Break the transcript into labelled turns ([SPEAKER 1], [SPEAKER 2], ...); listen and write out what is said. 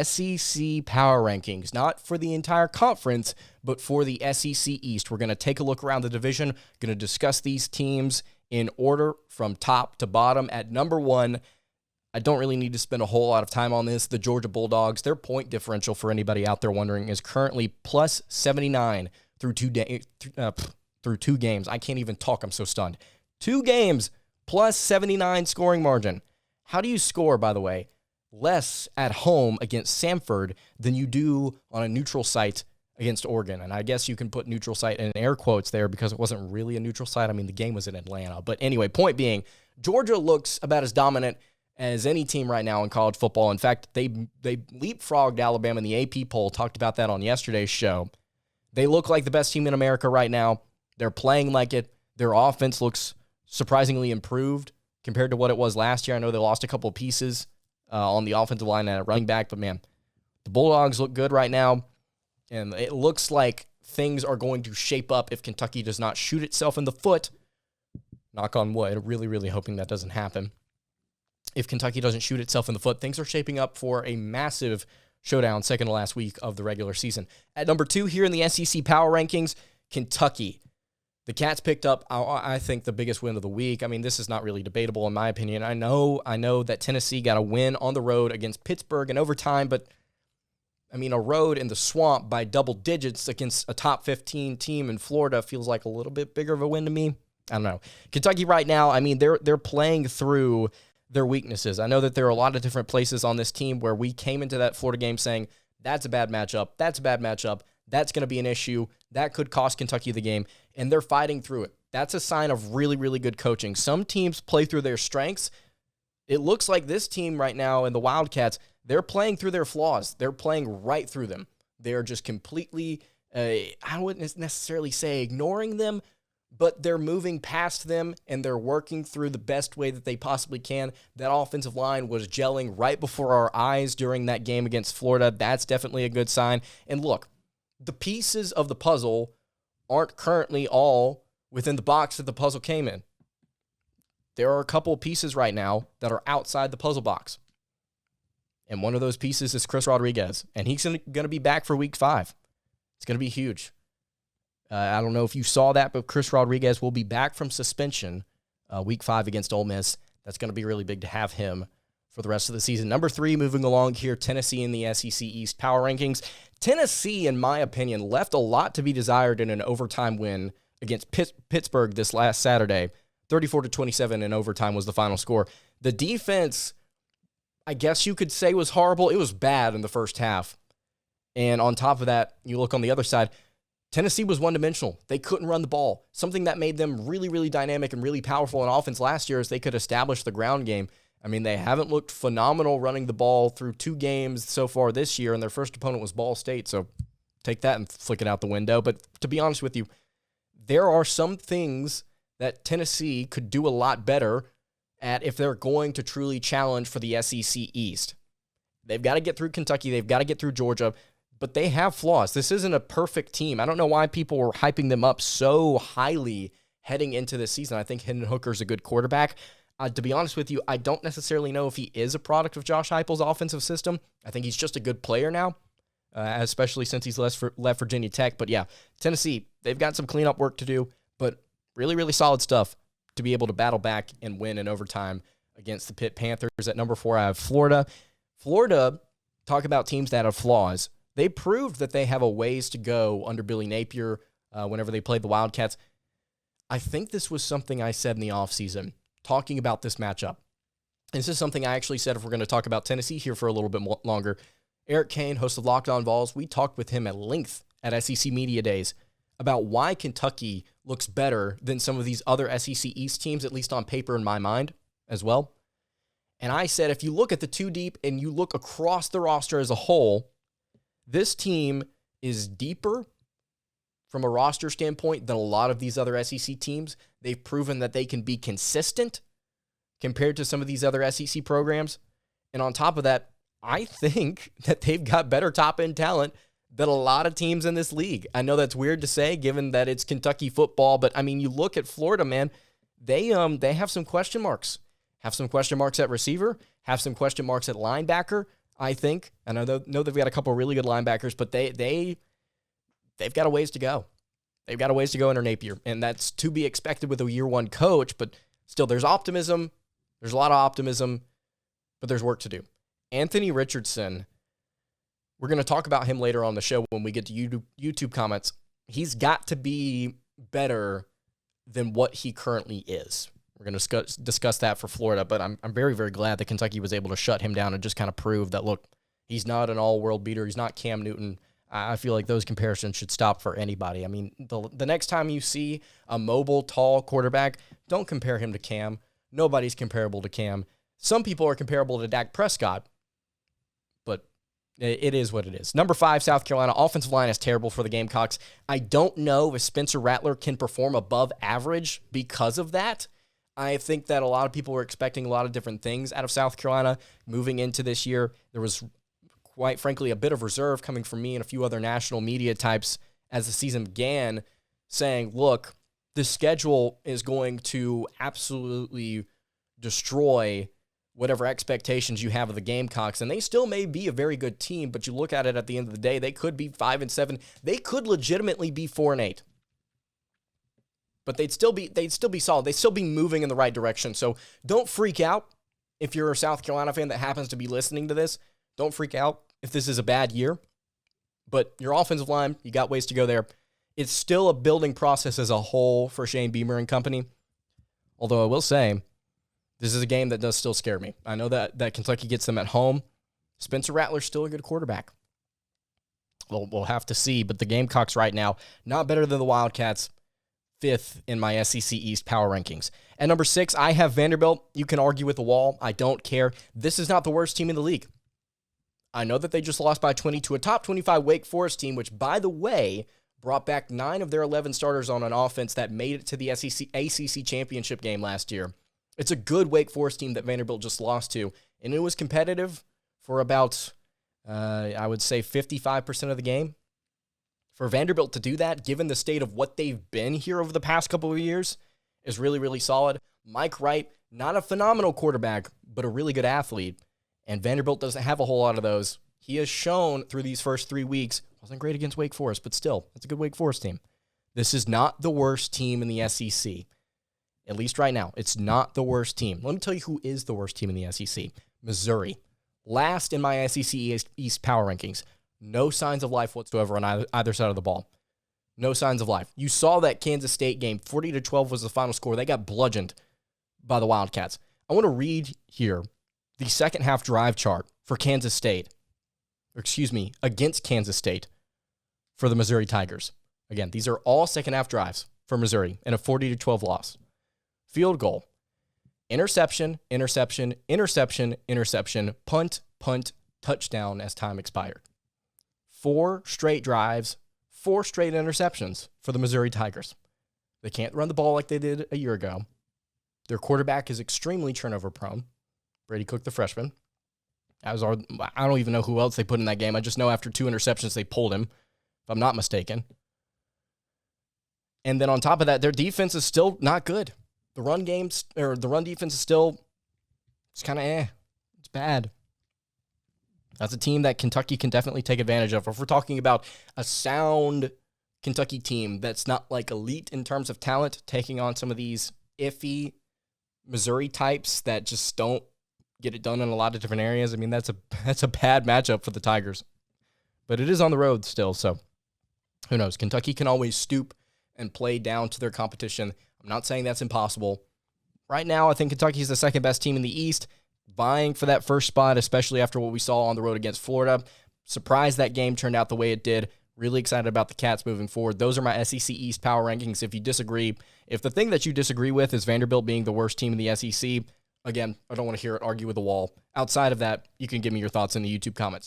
[SPEAKER 1] SEC power rankings, not for the entire conference, but for the SEC East. We're going to take a look around the division, going to discuss these teams in order from top to bottom. At number 1, I don't really need to spend a whole lot of time on this. The Georgia Bulldogs, their point differential, for anybody out there wondering, is currently plus 79 through two games. I can't even talk. I'm so stunned. 2 games, plus 79 scoring margin. How do you score, by the way, less at home against Samford than you do on a neutral site against Oregon? And I guess you can put neutral site in air quotes there because it wasn't really a neutral site. I mean, the game was in Atlanta. But anyway, point being, Georgia looks about as dominant as any team right now in college football. In fact, they leapfrogged Alabama in the AP poll. Talked about that on yesterday's show. They look like the best team in America right now. They're playing like it. Their offense looks surprisingly improved compared to what it was last year. I know they lost a couple of pieces on the offensive line and at running back, but man, the Bulldogs look good right now, and it looks like things are going to shape up if Kentucky does not shoot itself in the foot. Knock on wood. Really, really hoping that doesn't happen. If Kentucky doesn't shoot itself in the foot, things are shaping up for a massive showdown, second to last week of the regular season. At number 2 here in the SEC Power Rankings, Kentucky. The Cats picked up, I think, the biggest win of the week. I mean, this is not really debatable in my opinion. I know that Tennessee got a win on the road against Pittsburgh in overtime, but I mean, a road in the swamp by double digits against a top 15 team in Florida feels like a little bit bigger of a win to me. I don't know. Kentucky right now, I mean, they're playing through their weaknesses. I know that there are a lot of different places on this team where we came into that Florida game saying, that's a bad matchup, that's going to be an issue, that could cost Kentucky the game, and they're fighting through it. That's a sign of really, really good coaching. Some teams play through their strengths. It looks like this team right now in the Wildcats, they're playing through their flaws. They're playing right through them. They're just completely, I wouldn't necessarily say ignoring them, but they're moving past them, and they're working through the best way that they possibly can. That offensive line was gelling right before our eyes during that game against Florida. That's definitely a good sign. And look, the pieces of the puzzle aren't currently all within the box that the puzzle came in. There are a couple of pieces right now that are outside the puzzle box. And one of those pieces is Chris Rodriguez, and he's going to be back for week 5. It's going to be huge. I don't know if you saw that, but Chris Rodriguez will be back from suspension week 5 against Ole Miss. That's going to be really big to have him for the rest of the season. Number 3, moving along here, Tennessee in the SEC East Power Rankings. Tennessee, in my opinion, left a lot to be desired in an overtime win against Pittsburgh this last Saturday. 34-27 in overtime was the final score. The defense, I guess you could say, was horrible. It was bad in the first half. And on top of that, you look on the other side, Tennessee was one-dimensional. They couldn't run the ball. Something that made them really, really dynamic and really powerful in offense last year is they could establish the ground game. I mean, they haven't looked phenomenal running the ball through 2 games so far this year, and their first opponent was Ball State, so take that and flick it out the window. But to be honest with you, there are some things that Tennessee could do a lot better at if they're going to truly challenge for the SEC East. They've got to get through Kentucky. They've got to get through Georgia. But they have flaws. This isn't a perfect team. I don't know why people were hyping them up so highly heading into this season. I think Hendon Hooker is a good quarterback. To be honest with you, I don't necessarily know if he is a product of Josh Heupel's offensive system. I think he's just a good player now, especially since he's left Virginia Tech. But yeah, Tennessee, they've got some cleanup work to do, but really, really solid stuff to be able to battle back and win in overtime against the Pitt Panthers. At number 4, I have Florida. Florida, talk about teams that have flaws. They proved that they have a ways to go under Billy Napier whenever they played the Wildcats. I think this was something I said in the offseason, talking about this matchup. This is something I actually said if we're going to talk about Tennessee here for a little bit longer. Eric Kane, host of Locked On Vols, we talked with him at length at SEC Media Days about why Kentucky looks better than some of these other SEC East teams, at least on paper in my mind as well. And I said, if you look at the 2 deep and you look across the roster as a whole, this team is deeper from a roster standpoint than a lot of these other SEC teams. They've proven that they can be consistent compared to some of these other SEC programs. And on top of that, I think that they've got better top-end talent than a lot of teams in this league. I know that's weird to say given that it's Kentucky football, but I mean, you look at Florida, man, they have some question marks. Have some question marks at receiver, have some question marks at linebacker. I think. And I know they've got a couple of really good linebackers, but they've got a ways to go. They've got a ways to go under Napier, and that's to be expected with a year one coach, but still there's optimism. There's a lot of optimism, but there's work to do. Anthony Richardson, we're going to talk about him later on the show when we get to YouTube comments. He's got to be better than what he currently is. We're going to discuss that for Florida, but I'm very, very glad that Kentucky was able to shut him down and just kind of prove that, look, he's not an all-world beater. He's not Cam Newton. I feel like those comparisons should stop for anybody. I mean, the next time you see a mobile, tall quarterback, don't compare him to Cam. Nobody's comparable to Cam. Some people are comparable to Dak Prescott, but it is what it is. Number 5, South Carolina. Offensive line is terrible for the Gamecocks. I don't know if Spencer Rattler can perform above average because of that. I think that a lot of people were expecting a lot of different things out of South Carolina moving into this year. There was, quite frankly, a bit of reserve coming from me and a few other national media types as the season began, saying, look, the schedule is going to absolutely destroy whatever expectations you have of the Gamecocks, and they still may be a very good team, but you look at it at the end of the day, they could be 5-7. They could legitimately be 4-8. But they'd still be solid. They'd still be moving in the right direction. So don't freak out if you're a South Carolina fan that happens to be listening to this. Don't freak out if this is a bad year. But your offensive line, you got ways to go there. It's still a building process as a whole for Shane Beamer and company. Although I will say, this is a game that does still scare me. I know that Kentucky gets them at home. Spencer Rattler's still a good quarterback. We'll have to see. But the Gamecocks right now, not better than the Wildcats. 5th in my SEC East power rankings. At number 6, I have Vanderbilt. You can argue with the wall. I don't care. This is not the worst team in the league. I know that they just lost by 20 to a top 25 Wake Forest team, which, by the way, brought back 9 of their 11 starters on an offense that made it to the ACC championship game last year. It's a good Wake Forest team that Vanderbilt just lost to, and it was competitive for about, I would say, 55% of the game. For Vanderbilt to do that, given the state of what they've been here over the past couple of years, is really, really solid. Mike Wright, not a phenomenal quarterback, but a really good athlete, and Vanderbilt doesn't have a whole lot of those. He has shown through these first 3 weeks, wasn't great against Wake Forest, but still, it's a good Wake Forest team. This is not the worst team in the SEC. At least right now, it's not the worst team. Let me tell you who is the worst team in the SEC. Missouri. Last in my SEC East power rankings. No signs of life whatsoever on either side of the ball. No signs of life. You saw that Kansas State game. 40-12 was the final score. They got bludgeoned by the Wildcats. I want to read here the second half drive chart for Kansas State. Against Kansas State for the Missouri Tigers. Again, these are all second half drives for Missouri in a 40-12 loss. Field goal. Interception, interception, interception, interception, punt, touchdown as time expired. 4 straight drives, 4 straight interceptions for the Missouri Tigers. They can't run the ball like they did a year ago. Their quarterback is extremely turnover prone. Brady Cook, the freshman. I don't even know who else they put in that game. I just know after 2 interceptions, they pulled him, if I'm not mistaken. And then on top of that, their defense is still not good. The run defense is still, it's kind of It's bad. That's a team that Kentucky can definitely take advantage of. If we're talking about a sound Kentucky team that's not like elite in terms of talent, taking on some of these iffy Missouri types that just don't get it done in a lot of different areas. I mean, that's a bad matchup for the Tigers. But it is on the road still, so who knows? Kentucky can always stoop and play down to their competition. I'm not saying that's impossible. Right now, I think Kentucky's the second best team in the East, vying for that first spot, especially after what we saw on the road against Florida. Surprised that game turned out the way it did. Really excited about the Cats moving forward. Those are my SEC East power rankings. If you disagree, if the thing that you disagree with is Vanderbilt being the worst team in the SEC, again, I don't want to hear it argue with the wall. Outside of that, you can give me your thoughts in the YouTube comments.